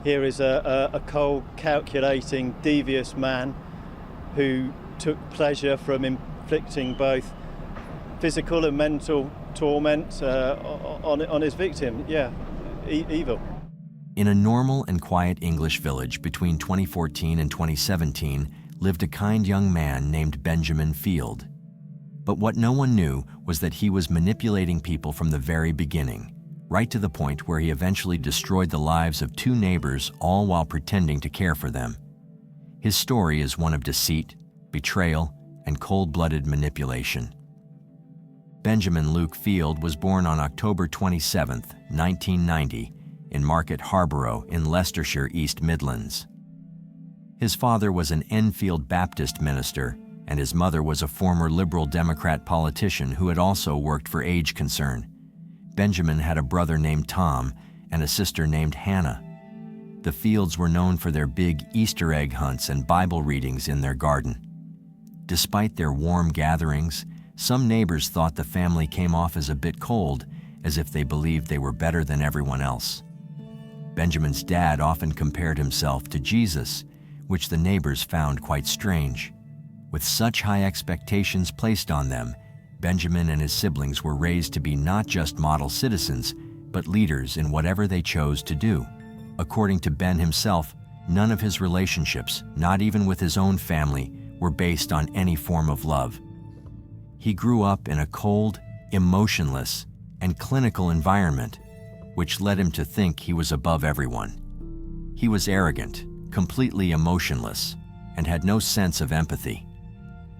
Here is a cold, calculating, devious man who took pleasure from inflicting both physical and mental torment on his victim. Yeah, evil. In a normal and quiet English village between 2014 and 2017 lived a kind young man named Benjamin Field. But what no one knew was that he was manipulating people from the very beginning, right to the point where he eventually destroyed the lives of 2 neighbors, all while pretending to care for them. His story is one of deceit, betrayal, and cold-blooded manipulation. Benjamin Luke Field was born on October 27, 1990, in Market Harborough in Leicestershire, East Midlands. His father was an Enfield Baptist minister, and his mother was a former Liberal Democrat politician who had also worked for Age Concern. Benjamin had a brother named Tom and a sister named Hannah. The Fields were known for their big Easter egg hunts and Bible readings in their garden. Despite their warm gatherings, some neighbors thought the family came off as a bit cold, as if they believed they were better than everyone else. Benjamin's dad often compared himself to Jesus, which the neighbors found quite strange. With such high expectations placed on them, Benjamin and his siblings were raised to be not just model citizens, but leaders in whatever they chose to do. According to Ben himself, none of his relationships, not even with his own family, were based on any form of love. He grew up in a cold, emotionless, and clinical environment, which led him to think he was above everyone. He was arrogant, completely emotionless, and had no sense of empathy.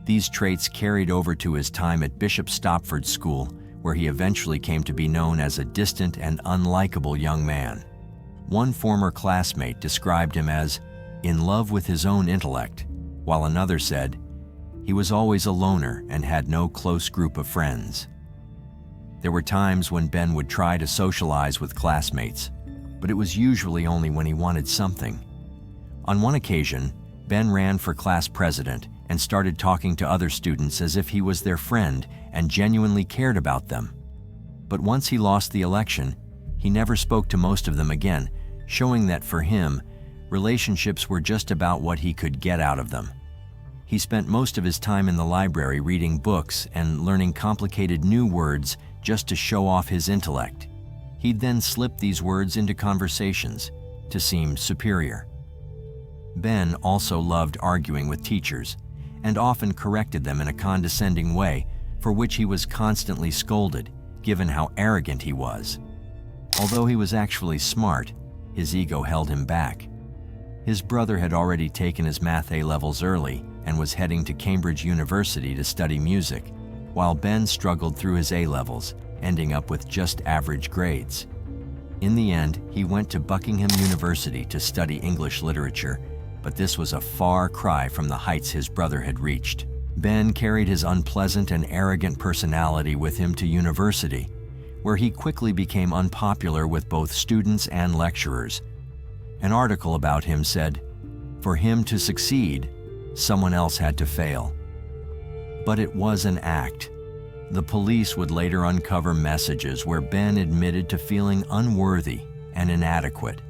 These traits carried over to his time at Bishop Stopford School, where he eventually came to be known as a distant and unlikable young man. One former classmate described him as in love with his own intellect, while another said he was always a loner and had no close group of friends. There were times when Ben would try to socialize with classmates, but it was usually only when he wanted something. On one occasion, Ben ran for class president and started talking to other students as if he was their friend and genuinely cared about them. But once he lost the election, he never spoke to most of them again, showing that for him, relationships were just about what he could get out of them. He spent most of his time in the library reading books and learning complicated new words just to show off his intellect. He'd then slip these words into conversations to seem superior. Ben also loved arguing with teachers and often corrected them in a condescending way, for which he was constantly scolded, given how arrogant he was. Although he was actually smart, his ego held him back. His brother had already taken his math A-levels early and was heading to Cambridge University to study music, while Ben struggled through his A-levels, ending up with just average grades. In the end, he went to Buckingham University to study English literature, but this was a far cry from the heights his brother had reached. Ben carried his unpleasant and arrogant personality with him to university, where he quickly became unpopular with both students and lecturers. An article about him said, "For him to succeed, someone else had to fail." But it was an act. The police would later uncover messages where Ben admitted to feeling unworthy and inadequate.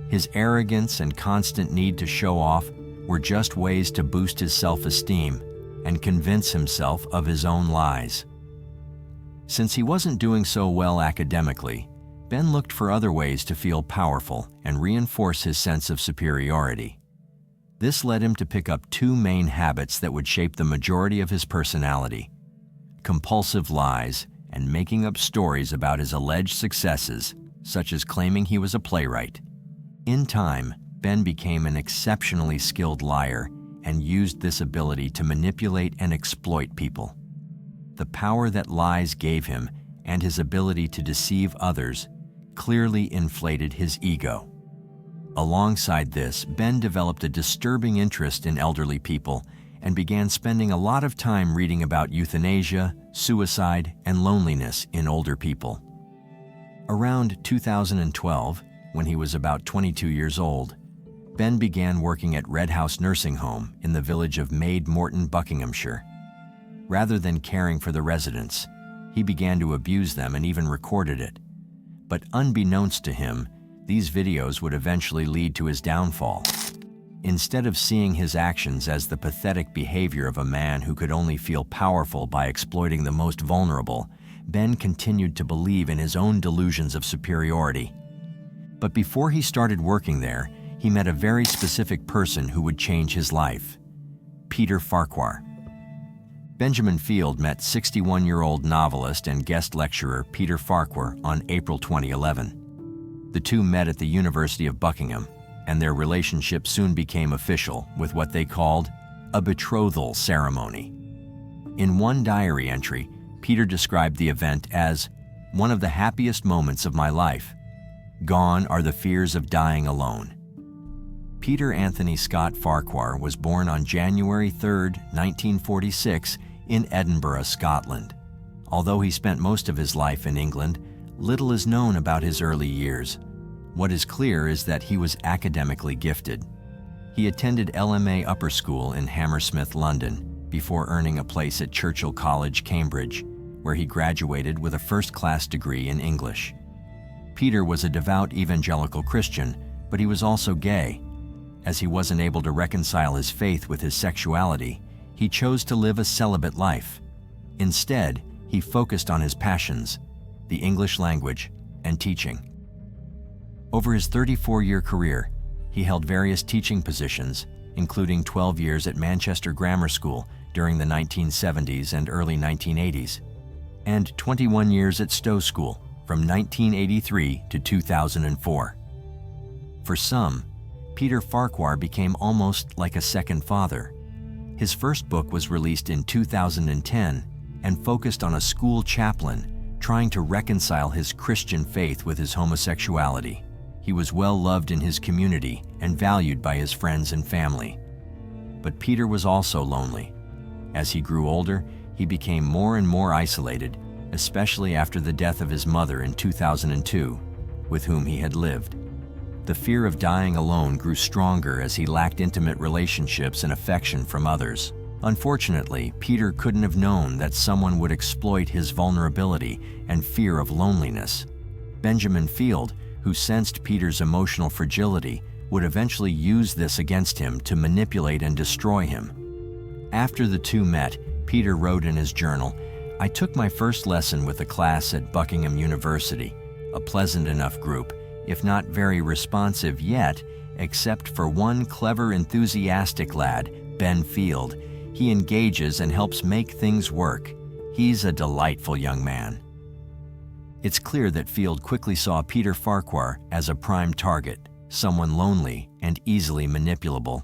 His arrogance and constant need to show off were just ways to boost his self-esteem and convince himself of his own lies. Since he wasn't doing so well academically, Ben looked for other ways to feel powerful and reinforce his sense of superiority. This led him to pick up 2 main habits that would shape the majority of his personality: compulsive lies and making up stories about his alleged successes, such as claiming he was a playwright. In time, Ben became an exceptionally skilled liar and used this ability to manipulate and exploit people. The power that lies gave him and his ability to deceive others clearly inflated his ego. Alongside this, Ben developed a disturbing interest in elderly people and began spending a lot of time reading about euthanasia, suicide, and loneliness in older people. Around 2012, when he was about 22 years old, Ben began working at Red House Nursing Home in the village of Maid Morton, Buckinghamshire. Rather than caring for the residents, he began to abuse them and even recorded it. But unbeknownst to him, these videos would eventually lead to his downfall. Instead of seeing his actions as the pathetic behavior of a man who could only feel powerful by exploiting the most vulnerable, Ben continued to believe in his own delusions of superiority. But before he started working there, he met a very specific person who would change his life: Peter Farquhar. Benjamin Field met 61-year-old novelist and guest lecturer Peter Farquhar on April 2011. The two met at the University of Buckingham, and their relationship soon became official with what they called a betrothal ceremony. In one diary entry, Peter described the event as one of the happiest moments of my life. Gone are the fears of dying alone. Peter Anthony Scott Farquhar was born on January 3, 1946, in Edinburgh, Scotland. Although he spent most of his life in England, little is known about his early years. What is clear is that he was academically gifted. He attended LMA Upper School in Hammersmith, London, before earning a place at Churchill College, Cambridge, where he graduated with a first-class degree in English. Peter was a devout evangelical Christian, but he was also gay. As he wasn't able to reconcile his faith with his sexuality, he chose to live a celibate life. Instead, he focused on his passions, the English language, and teaching. Over his 34-year career, he held various teaching positions, including 12 years at Manchester Grammar School during the 1970s and early 1980s, and 21 years at Stowe School from 1983 to 2004. For some, Peter Farquhar became almost like a second father. His first book was released in 2010 and focused on a school chaplain trying to reconcile his Christian faith with his homosexuality. He was well loved in his community and valued by his friends and family. But Peter was also lonely. As he grew older, he became more and more isolated, especially after the death of his mother in 2002, with whom he had lived. The fear of dying alone grew stronger as he lacked intimate relationships and affection from others. Unfortunately, Peter couldn't have known that someone would exploit his vulnerability and fear of loneliness. Benjamin Field, who sensed Peter's emotional fragility, would eventually use this against him to manipulate and destroy him. After the two met, Peter wrote in his journal, "I took my first lesson with a class at Buckingham University, a pleasant enough group, if not very responsive yet, except for one clever, enthusiastic lad, Ben Field. He engages and helps make things work. He's a delightful young man." It's clear that Field quickly saw Peter Farquhar as a prime target, someone lonely and easily manipulable.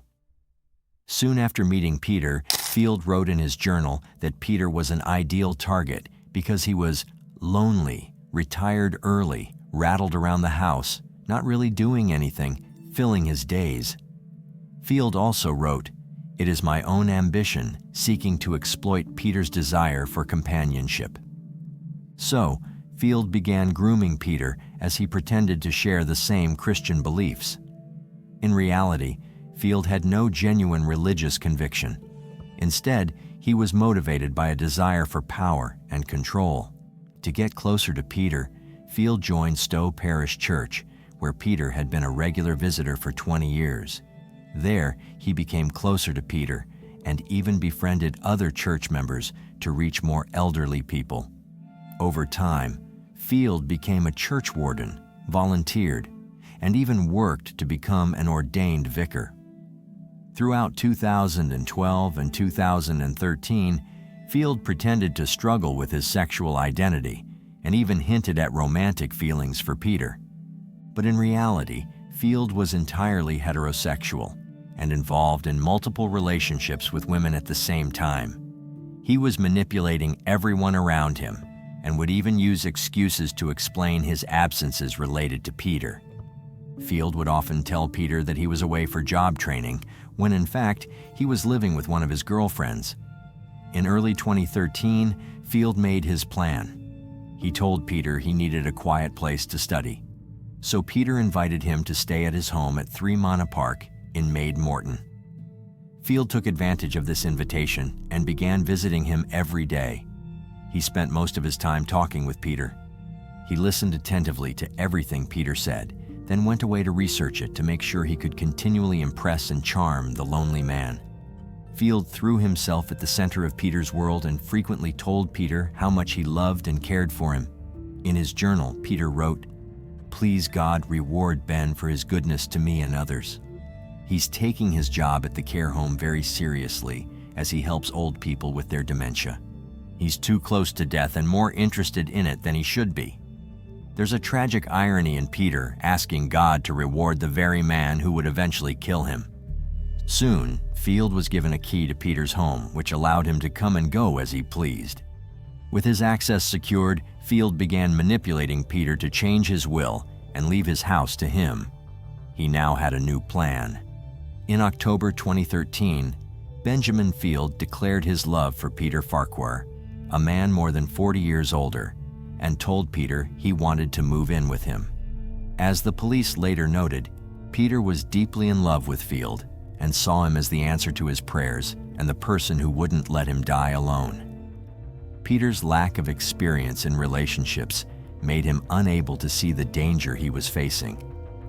Soon after meeting Peter, Field wrote in his journal that Peter was an ideal target because he was lonely, retired early, rattled around the house, not really doing anything, filling his days. Field also wrote, "It is my own ambition seeking to exploit Peter's desire for companionship." So, Field began grooming Peter as he pretended to share the same Christian beliefs. In reality, Field had no genuine religious conviction. Instead, he was motivated by a desire for power and control. To get closer to Peter, Field joined Stowe Parish Church, where Peter had been a regular visitor for 20 years. There, he became closer to Peter and even befriended other church members to reach more elderly people. Over time, Field became a churchwarden, volunteered, and even worked to become an ordained vicar. Throughout 2012 and 2013, Field pretended to struggle with his sexual identity and even hinted at romantic feelings for Peter. But in reality, Field was entirely heterosexual and involved in multiple relationships with women at the same time. He was manipulating everyone around him and would even use excuses to explain his absences related to Peter. Field would often tell Peter that he was away for job training, when in fact, he was living with one of his girlfriends. In early 2013, Field made his plan. He told Peter he needed a quiet place to study. So Peter invited him to stay at his home at 3 Manor Park in Maid Morton. Field took advantage of this invitation and began visiting him every day. He spent most of his time talking with Peter. He listened attentively to everything Peter said, then went away to research it to make sure he could continually impress and charm the lonely man. Field threw himself at the center of Peter's world and frequently told Peter how much he loved and cared for him. In his journal, Peter wrote, "Please God reward Ben for his goodness to me and others. He's taking his job at the care home very seriously as he helps old people with their dementia. He's too close to death and more interested in it than he should be." There's a tragic irony in Peter asking God to reward the very man who would eventually kill him. Soon, Field was given a key to Peter's home, which allowed him to come and go as he pleased. With his access secured, Field began manipulating Peter to change his will and leave his house to him. He now had a new plan. In October 2013, Benjamin Field declared his love for Peter Farquhar, a man more than 40 years older, and told Peter he wanted to move in with him. As the police later noted, Peter was deeply in love with Field and saw him as the answer to his prayers and the person who wouldn't let him die alone. Peter's lack of experience in relationships made him unable to see the danger he was facing,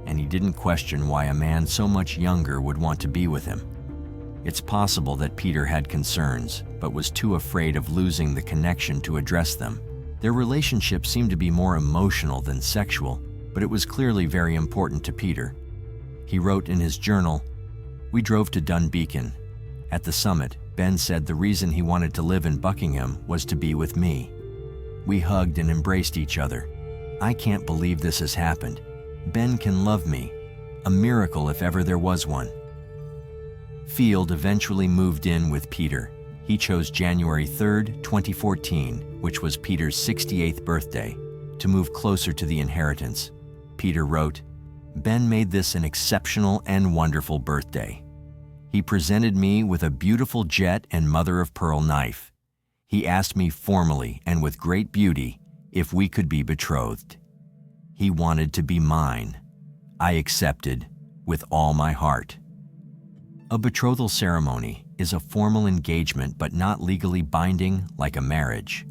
and he didn't question why a man so much younger would want to be with him. It's possible that Peter had concerns, but was too afraid of losing the connection to address them. Their relationship seemed to be more emotional than sexual, but it was clearly very important to Peter. He wrote in his journal, "We drove to Dunbeacon. At the summit, Ben said the reason he wanted to live in Buckingham was to be with me. We hugged and embraced each other. I can't believe this has happened. Ben can love me. A miracle if ever there was one." Field eventually moved in with Peter. He chose January 3rd, 2014, which was Peter's 68th birthday, to move closer to the inheritance. Peter wrote, "Ben made this an exceptional and wonderful birthday. He presented me with a beautiful jet and mother-of-pearl knife. He asked me formally and with great beauty if we could be betrothed. He wanted to be mine. I accepted with all my heart." A betrothal ceremony is a formal engagement but not legally binding like a marriage.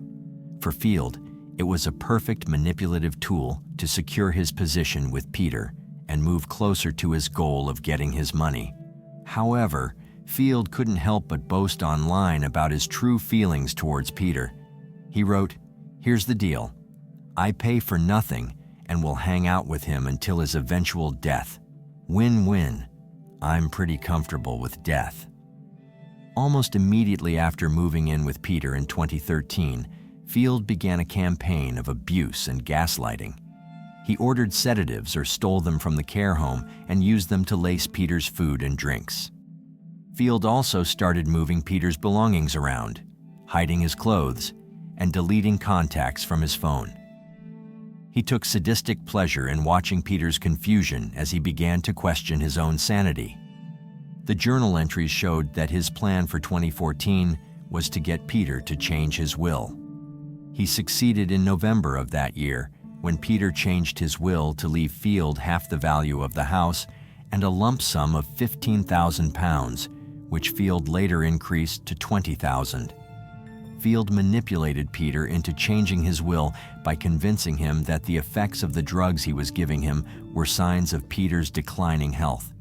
For Field, it was a perfect manipulative tool to secure his position with Peter and move closer to his goal of getting his money. However, Field couldn't help but boast online about his true feelings towards Peter. He wrote, "Here's the deal. I pay for nothing and will hang out with him until his eventual death. Win-win. I'm pretty comfortable with death." Almost immediately after moving in with Peter in 2013, Field began a campaign of abuse and gaslighting. He ordered sedatives or stole them from the care home and used them to lace Peter's food and drinks. Field also started moving Peter's belongings around, hiding his clothes, and deleting contacts from his phone. He took sadistic pleasure in watching Peter's confusion as he began to question his own sanity. The journal entries showed that his plan for 2014 was to get Peter to change his will. He succeeded in November of that year when Peter changed his will to leave Field half the value of the house and a lump sum of £15,000, which Field later increased to $20,000. Field manipulated Peter into changing his will by convincing him that the effects of the drugs he was giving him were signs of Peter's declining health.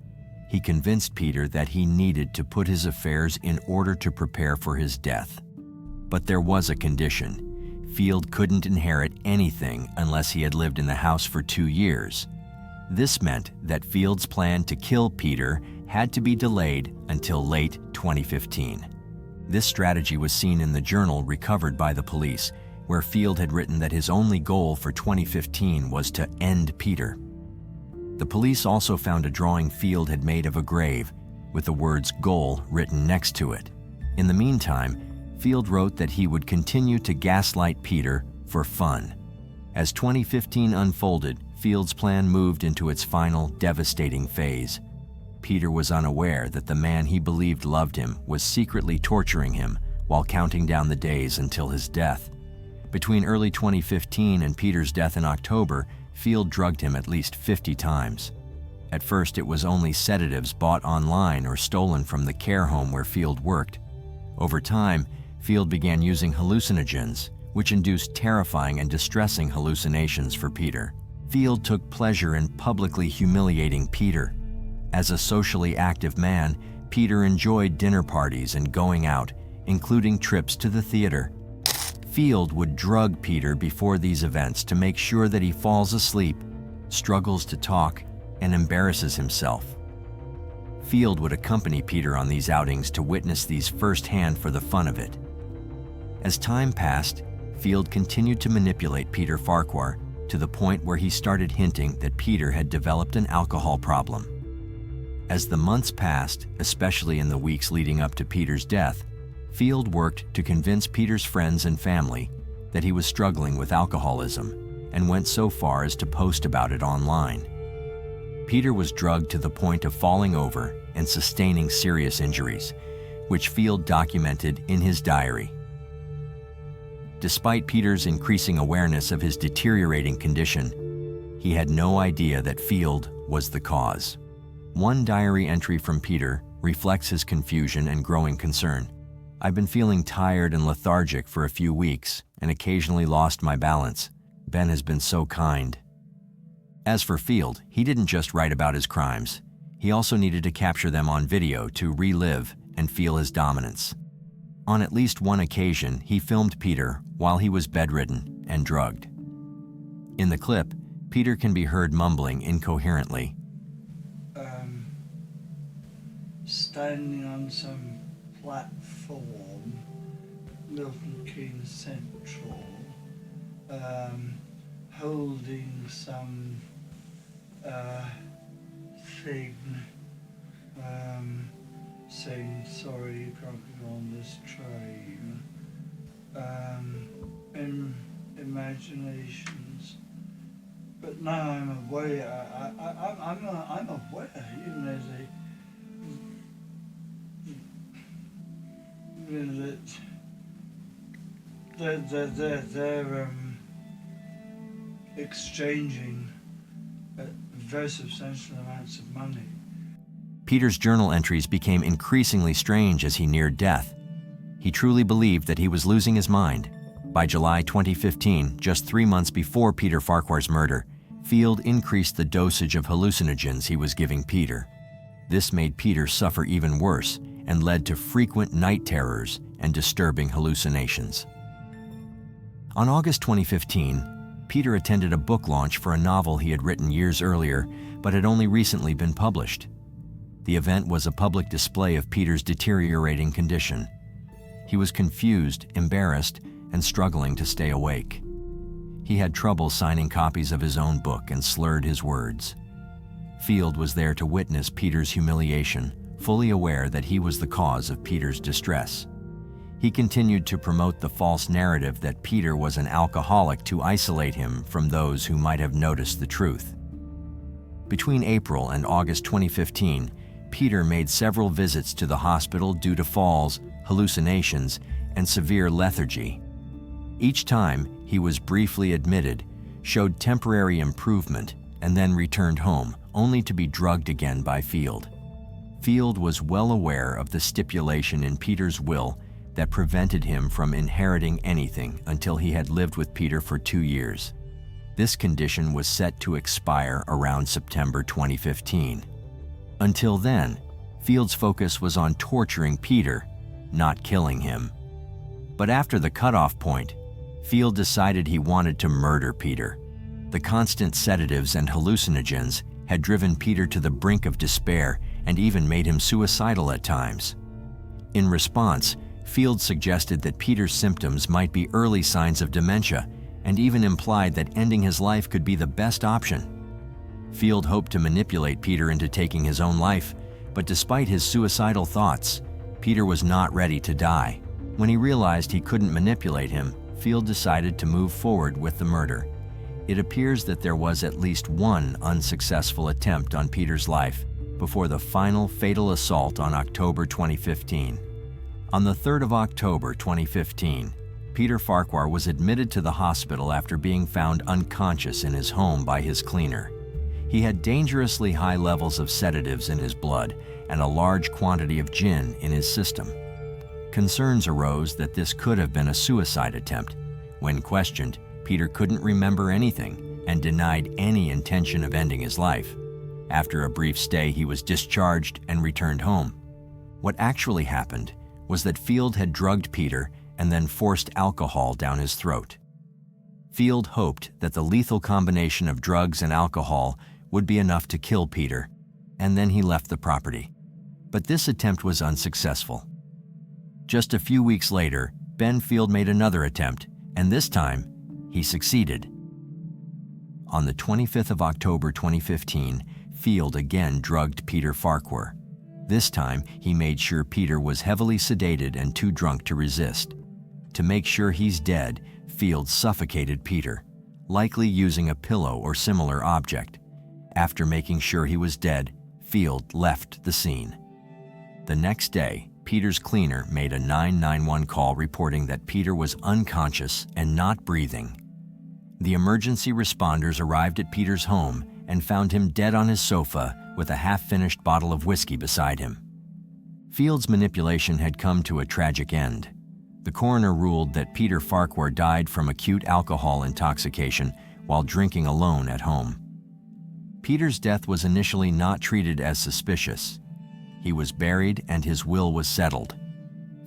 He convinced Peter that he needed to put his affairs in order to prepare for his death. But there was a condition. Field couldn't inherit anything unless he had lived in the house for 2 years. This meant that Field's plan to kill Peter had to be delayed until late 2015. This strategy was seen in the journal recovered by the police, where Field had written that his only goal for 2015 was to end Peter. The police also found a drawing Field had made of a grave, with the words "goal" written next to it. In the meantime, Field wrote that he would continue to gaslight Peter for fun. As 2015 unfolded, Field's plan moved into its final devastating phase. Peter was unaware that the man he believed loved him was secretly torturing him while counting down the days until his death. Between early 2015 and Peter's death in October, Field drugged him at least 50 times. At first, it was only sedatives bought online or stolen from the care home where Field worked. Over time, Field began using hallucinogens, which induced terrifying and distressing hallucinations for Peter. Field took pleasure in publicly humiliating Peter. As a socially active man, Peter enjoyed dinner parties and going out, including trips to the theater. Field would drug Peter before these events to make sure that he falls asleep, struggles to talk, and embarrasses himself. Field would accompany Peter on these outings to witness these firsthand for the fun of it. As time passed, Field continued to manipulate Peter Farquhar to the point where he started hinting that Peter had developed an alcohol problem. As the months passed, especially in the weeks leading up to Peter's death, Field worked to convince Peter's friends and family that he was struggling with alcoholism and went so far as to post about it online. Peter was drugged to the point of falling over and sustaining serious injuries, which Field documented in his diary. Despite Peter's increasing awareness of his deteriorating condition, he had no idea that Field was the cause. One diary entry from Peter reflects his confusion and growing concern. "I've been feeling tired and lethargic for a few weeks and occasionally lost my balance. Ben has been so kind." As for Field, he didn't just write about his crimes. He also needed to capture them on video to relive and feel his dominance. On at least one occasion, he filmed Peter while he was bedridden and drugged. In the clip, Peter can be heard mumbling incoherently. Standing on some platform, Milton Keynes Central, holding some thing, saying, "Sorry, you can't get on this train." In imaginations. But now I'm aware, I'm aware, that they're exchanging very substantial amounts of money. Peter's journal entries became increasingly strange as he neared death. He truly believed that he was losing his mind. By July 2015, just 3 months before Peter Farquhar's murder, Field increased the dosage of hallucinogens he was giving Peter. This made Peter suffer even worse and led to frequent night terrors and disturbing hallucinations. On August 2015, Peter attended a book launch for a novel he had written years earlier, but had only recently been published. The event was a public display of Peter's deteriorating condition. He was confused, embarrassed, and struggling to stay awake. He had trouble signing copies of his own book and slurred his words. Field was there to witness Peter's humiliation, fully aware that he was the cause of Peter's distress. He continued to promote the false narrative that Peter was an alcoholic to isolate him from those who might have noticed the truth. Between April and August 2015, Peter made several visits to the hospital due to falls, hallucinations, and severe lethargy. Each time, he was briefly admitted, showed temporary improvement, and then returned home, only to be drugged again by Field. Field was well aware of the stipulation in Peter's will that prevented him from inheriting anything until he had lived with Peter for 2 years. This condition was set to expire around September 2015. Until then, Field's focus was on torturing Peter, not killing him. But after the cutoff point, Field decided he wanted to murder Peter. The constant sedatives and hallucinogens had driven Peter to the brink of despair and even made him suicidal at times. In response, Field suggested that Peter's symptoms might be early signs of dementia and even implied that ending his life could be the best option. Field hoped to manipulate Peter into taking his own life, but despite his suicidal thoughts, Peter was not ready to die. When he realized he couldn't manipulate him, Field decided to move forward with the murder. It appears that there was at least one unsuccessful attempt on Peter's life before the final fatal assault on October 2015. On the 3rd of October 2015, Peter Farquhar was admitted to the hospital after being found unconscious in his home by his cleaner. He had dangerously high levels of sedatives in his blood and a large quantity of gin in his system. Concerns arose that this could have been a suicide attempt. When questioned, Peter couldn't remember anything and denied any intention of ending his life. After a brief stay, he was discharged and returned home. What actually happened was that Field had drugged Peter and then forced alcohol down his throat. Field hoped that the lethal combination of drugs and alcohol would be enough to kill Peter, and then he left the property. But this attempt was unsuccessful. Just a few weeks later, Ben Field made another attempt, and this time, he succeeded. On the 25th of October 2015, Field again drugged Peter Farquhar. This time, he made sure Peter was heavily sedated and too drunk to resist. To make sure he's dead, Field suffocated Peter, likely using a pillow or similar object. After making sure he was dead, Field left the scene. The next day, Peter's cleaner made a 911 call reporting that Peter was unconscious and not breathing. The emergency responders arrived at Peter's home and found him dead on his sofa with a half-finished bottle of whiskey beside him. Field's manipulation had come to a tragic end. The coroner ruled that Peter Farquhar died from acute alcohol intoxication while drinking alone at home. Peter's death was initially not treated as suspicious. He was buried and his will was settled.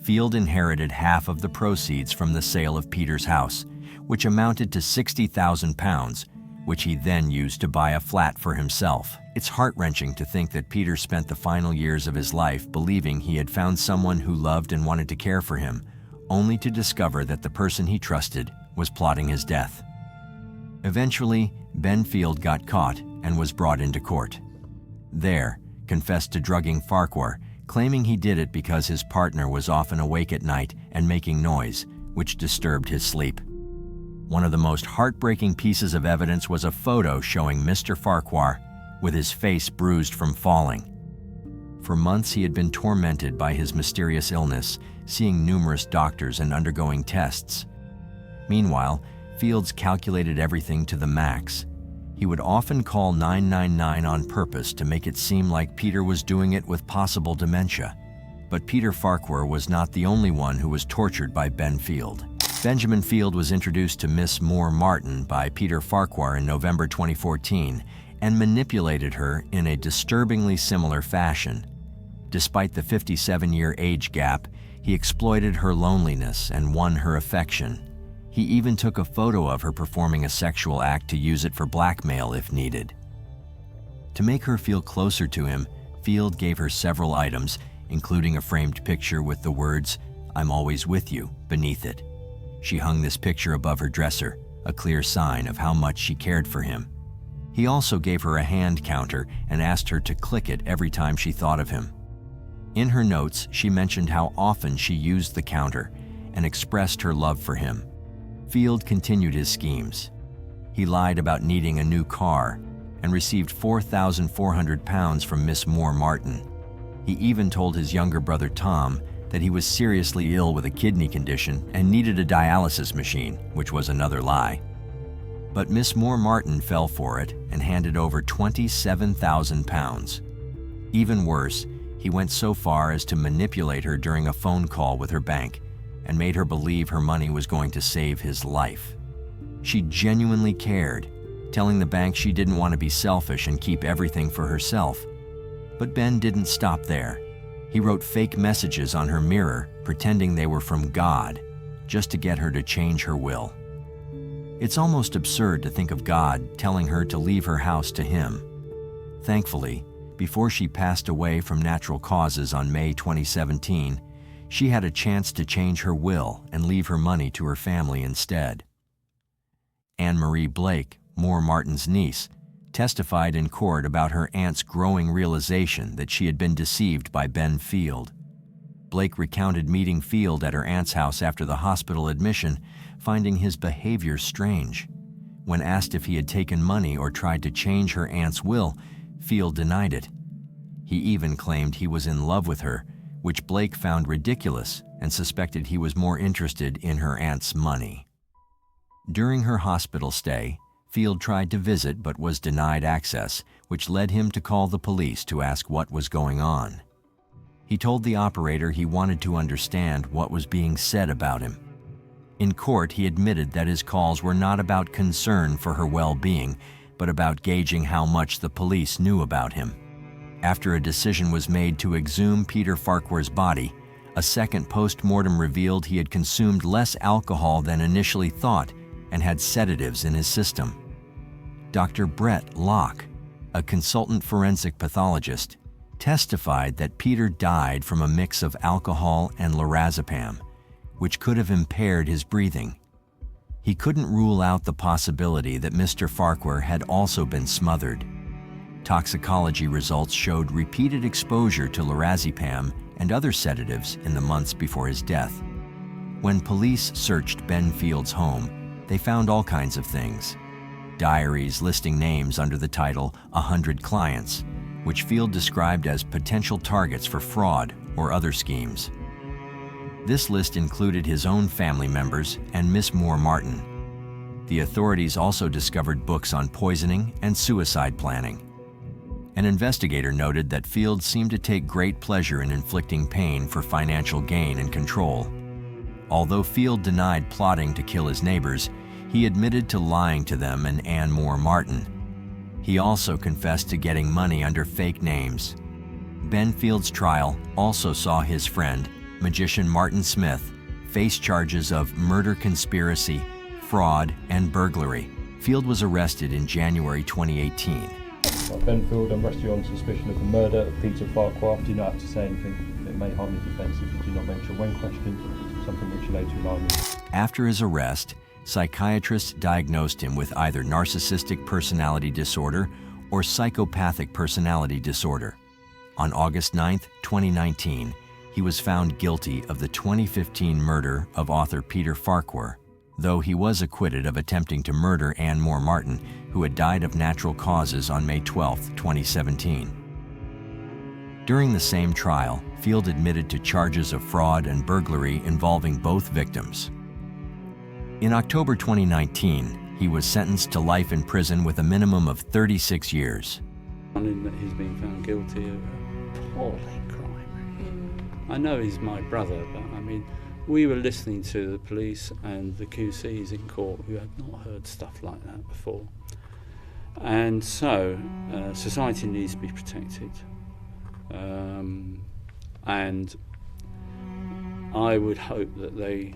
Field inherited half of the proceeds from the sale of Peter's house, which amounted to £60,000, which he then used to buy a flat for himself. It's heart-wrenching to think that Peter spent the final years of his life believing he had found someone who loved and wanted to care for him, only to discover that the person he trusted was plotting his death. Eventually, Ben Field got caught and was brought into court. There, confessed to drugging Farquhar, claiming he did it because his partner was often awake at night and making noise, which disturbed his sleep. One of the most heartbreaking pieces of evidence was a photo showing Mr. Farquhar with his face bruised from falling. For months he had been tormented by his mysterious illness, seeing numerous doctors and undergoing tests. Meanwhile, Fields calculated everything to the max. He would often call 999 on purpose to make it seem like Peter was doing it with possible dementia. But Peter Farquhar was not the only one who was tortured by Ben Field. Benjamin Field was introduced to Miss Moore Martin by Peter Farquhar in November 2014 and manipulated her in a disturbingly similar fashion. Despite the 57-year age gap, he exploited her loneliness and won her affection. He even took a photo of her performing a sexual act to use it for blackmail if needed. To make her feel closer to him, Field gave her several items, including a framed picture with the words, "I'm always with you," beneath it. She hung this picture above her dresser, a clear sign of how much she cared for him. He also gave her a hand counter and asked her to click it every time she thought of him. In her notes, she mentioned how often she used the counter and expressed her love for him. Field continued his schemes. He lied about needing a new car and received £4,400 from Miss Moore Martin. He even told his younger brother Tom that he was seriously ill with a kidney condition and needed a dialysis machine, which was another lie. But Miss Moore Martin fell for it and handed over £27,000. Even worse, he went so far as to manipulate her during a phone call with her bank and made her believe her money was going to save his life. She genuinely cared, telling the bank she didn't want to be selfish and keep everything for herself. But Ben didn't stop there. He wrote fake messages on her mirror, pretending they were from God, just to get her to change her will. It's almost absurd to think of God telling her to leave her house to him. Thankfully, before she passed away from natural causes on May 2017, she had a chance to change her will and leave her money to her family instead. Anne-Marie Blake, Moore Martin's niece, testified in court about her aunt's growing realization that she had been deceived by Ben Field. Blake recounted meeting Field at her aunt's house after the hospital admission, finding his behavior strange. When asked if he had taken money or tried to change her aunt's will, Field denied it. He even claimed he was in love with her, which Blake found ridiculous and suspected he was more interested in her aunt's money. During her hospital stay, Field tried to visit but was denied access, which led him to call the police to ask what was going on. He told the operator he wanted to understand what was being said about him. In court, he admitted that his calls were not about concern for her well-being, but about gauging how much the police knew about him. After a decision was made to exhume Peter Farquhar's body, a second post-mortem revealed he had consumed less alcohol than initially thought and had sedatives in his system. Dr. Brett Locke, a consultant forensic pathologist, testified that Peter died from a mix of alcohol and lorazepam, which could have impaired his breathing. He couldn't rule out the possibility that Mr. Farquhar had also been smothered. Toxicology results showed repeated exposure to lorazepam and other sedatives in the months before his death. When police searched Ben Field's home, they found all kinds of things. Diaries listing names under the title 100 Clients, which Field described as potential targets for fraud or other schemes. This list included his own family members and Miss Moore Martin. The authorities also discovered books on poisoning and suicide planning. An investigator noted that Field seemed to take great pleasure in inflicting pain for financial gain and control. Although Field denied plotting to kill his neighbors, he admitted to lying to them and Ann Moore Martin. He also confessed to getting money under fake names. Ben Field's trial also saw his friend, magician Martin Smith, face charges of murder conspiracy, fraud, and burglary. Field was arrested in January 2018. Ben Field, I'm arrested on suspicion of the murder of Peter Farquhar. Do not have to say anything that may harm your defence if you do not mention when questioned something which you later rely on. After his arrest, psychiatrists diagnosed him with either narcissistic personality disorder or psychopathic personality disorder. On August 9, 2019, he was found guilty of the 2015 murder of author Peter Farquhar, though he was acquitted of attempting to murder Ann Moore Martin, who had died of natural causes on May 12, 2017. During the same trial, Field admitted to charges of fraud and burglary involving both victims. In October 2019, he was sentenced to life in prison with a minimum of 36 years. He's been found guilty of appalling crime. I know he's my brother, but I mean, we were listening to the police and the QCs in court who had not heard stuff like that before. And so, society needs to be protected. And I would hope that they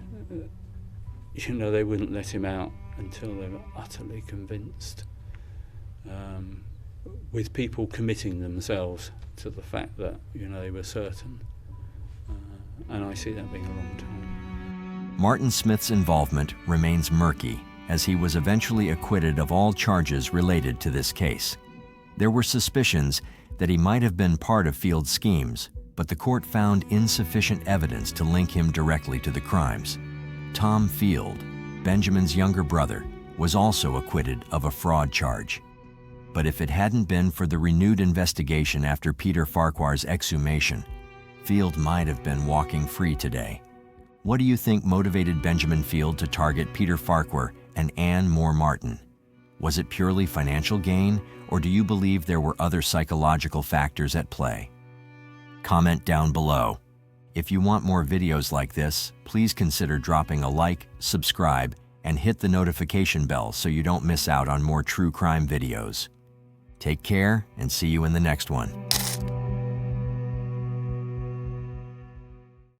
wouldn't let him out until they were utterly convinced, with people committing themselves to the fact that, they were certain. And I see that being a long time. Martin Smith's involvement remains murky, as he was eventually acquitted of all charges related to this case. There were suspicions that he might have been part of Field's schemes, but the court found insufficient evidence to link him directly to the crimes. Tom Field, Benjamin's younger brother, was also acquitted of a fraud charge. But if it hadn't been for the renewed investigation after Peter Farquhar's exhumation, Field might have been walking free today. What do you think motivated Benjamin Field to target Peter Farquhar and Ann Moore Martin? Was it purely financial gain, or do you believe there were other psychological factors at play? Comment down below. If you want more videos like this, please consider dropping a like, subscribe, and hit the notification bell so you don't miss out on more true crime videos. Take care and see you in the next one.